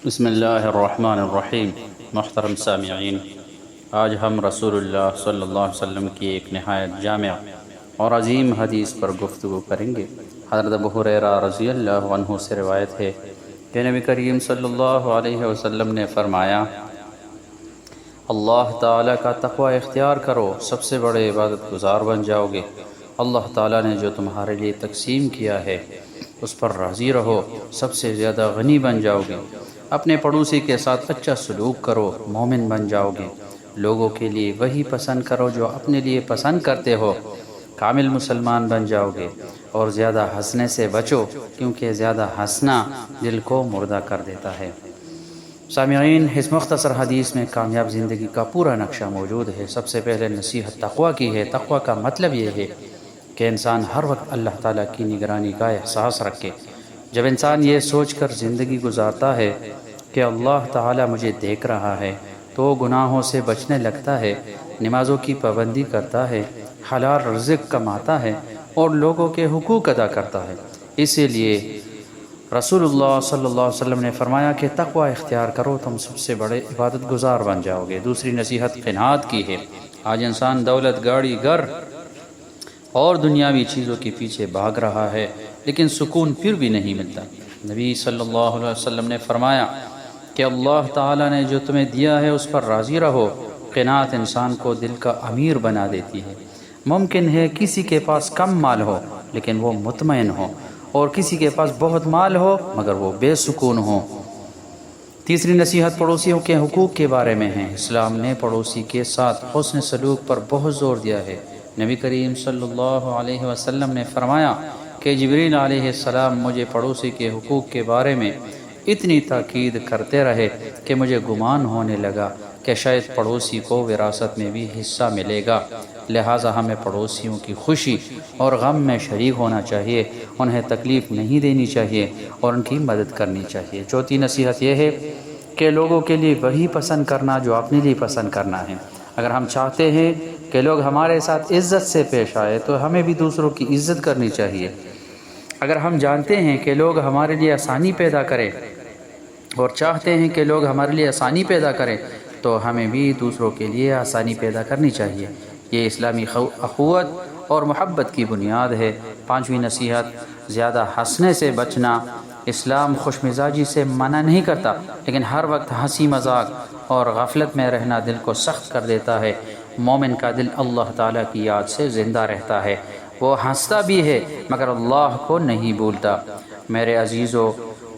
بسم اللہ الرحمن الرحیم۔ محترم سامعین، آج ہم رسول اللہ صلی اللہ علیہ وسلم کی ایک نہایت جامع اور عظیم حدیث پر گفتگو کریں گے۔ حضرت ابو ہریرہ رضی اللہ عنہ سے روایت ہے کہ نبی کریم صلی اللہ علیہ وسلم نے فرمایا، اللہ تعالیٰ کا تقوی اختیار کرو، سب سے بڑے عبادت گزار بن جاؤ گے۔ اللہ تعالیٰ نے جو تمہارے لیے تقسیم کیا ہے اس پر راضی رہو، سب سے زیادہ غنی بن جاؤ گے۔ اپنے پڑوسی کے ساتھ اچھا سلوک کرو، مومن بن جاؤ گے۔ لوگوں کے لیے وہی پسند کرو جو اپنے لیے پسند کرتے ہو، کامل مسلمان بن جاؤ گے۔ اور زیادہ ہنسنے سے بچو، کیونکہ زیادہ ہنسنا دل کو مردہ کر دیتا ہے۔ سامعین، اس مختصر حدیث میں کامیاب زندگی کا پورا نقشہ موجود ہے۔ سب سے پہلے نصیحت تقوی کی ہے۔ تقوی کا مطلب یہ ہے کہ انسان ہر وقت اللہ تعالیٰ کی نگرانی کا احساس رکھے۔ جب انسان یہ سوچ کر زندگی گزارتا ہے کہ اللہ تعالیٰ مجھے دیکھ رہا ہے، تو وہ گناہوں سے بچنے لگتا ہے، نمازوں کی پابندی کرتا ہے، حلال رزق کماتا ہے اور لوگوں کے حقوق ادا کرتا ہے۔ اسی لیے رسول اللہ صلی اللہ علیہ وسلم نے فرمایا کہ تقوی اختیار کرو، تم سب سے بڑے عبادت گزار بن جاؤ گے۔ دوسری نصیحت قناعت کی ہے۔ آج انسان دولت، گاڑی، گھر اور دنیاوی چیزوں کے پیچھے بھاگ رہا ہے، لیکن سکون پھر بھی نہیں ملتا۔ نبی صلی اللہ علیہ وسلم نے فرمایا کہ اللہ تعالیٰ نے جو تمہیں دیا ہے اس پر راضی رہو۔ قناعت انسان کو دل کا امیر بنا دیتی ہے۔ ممکن ہے کسی کے پاس کم مال ہو لیکن وہ مطمئن ہو، اور کسی کے پاس بہت مال ہو مگر وہ بے سکون ہو۔ تیسری نصیحت پڑوسیوں کے حقوق کے بارے میں ہے۔ اسلام نے پڑوسی کے ساتھ حسن سلوک پر بہت زور دیا ہے۔ نبی کریم صلی اللہ علیہ وسلم نے فرمایا کہ جبریل علیہ السلام مجھے پڑوسی کے حقوق کے بارے میں اتنی تاکید کرتے رہے کہ مجھے گمان ہونے لگا کہ شاید پڑوسی کو وراثت میں بھی حصہ ملے گا۔ لہٰذا ہمیں پڑوسیوں کی خوشی اور غم میں شریک ہونا چاہیے، انہیں تکلیف نہیں دینی چاہیے اور ان کی مدد کرنی چاہیے۔ چوتھی نصیحت یہ ہے کہ لوگوں کے لیے وہی پسند کرنا جو اپنے لیے پسند کرنا ہے۔ اگر ہم چاہتے ہیں کہ لوگ ہمارے ساتھ عزت سے پیش آئے تو ہمیں بھی دوسروں کی عزت کرنی چاہیے۔ اگر ہم جانتے ہیں کہ لوگ ہمارے لیے آسانی پیدا کریں اور چاہتے ہیں کہ لوگ ہمارے لیے آسانی پیدا کریں تو ہمیں بھی دوسروں کے لیے آسانی پیدا کرنی چاہیے۔ یہ اسلامی اخوت اور محبت کی بنیاد ہے۔ پانچویں نصیحت زیادہ ہنسنے سے بچنا۔ اسلام خوش مزاجی سے منع نہیں کرتا، لیکن ہر وقت ہنسی مذاق اور غفلت میں رہنا دل کو سخت کر دیتا ہے۔ مومن کا دل اللہ تعالیٰ کی یاد سے زندہ رہتا ہے، وہ ہنستا بھی ہے مگر اللہ کو نہیں بھولتا۔ میرے عزیزوں،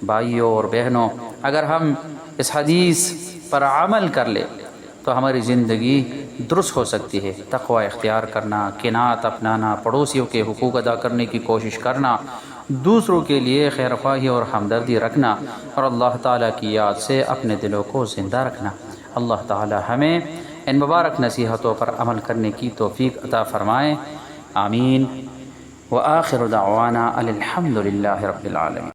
بھائیوں اور بہنوں، اگر ہم اس حدیث پر عمل کر لیں تو ہماری زندگی درست ہو سکتی ہے۔ تقوی اختیار کرنا، قناعت اپنانا، پڑوسیوں کے حقوق ادا کرنے کی کوشش کرنا، دوسروں کے لیے خیرخواہی اور ہمدردی رکھنا اور اللہ تعالیٰ کی یاد سے اپنے دلوں کو زندہ رکھنا۔ اللہ تعالیٰ ہمیں ان مبارک نصیحتوں پر عمل کرنے کی توفیق عطا فرمائے، آمین۔ وآخر دعوانا الحمد للہ رب العالمین۔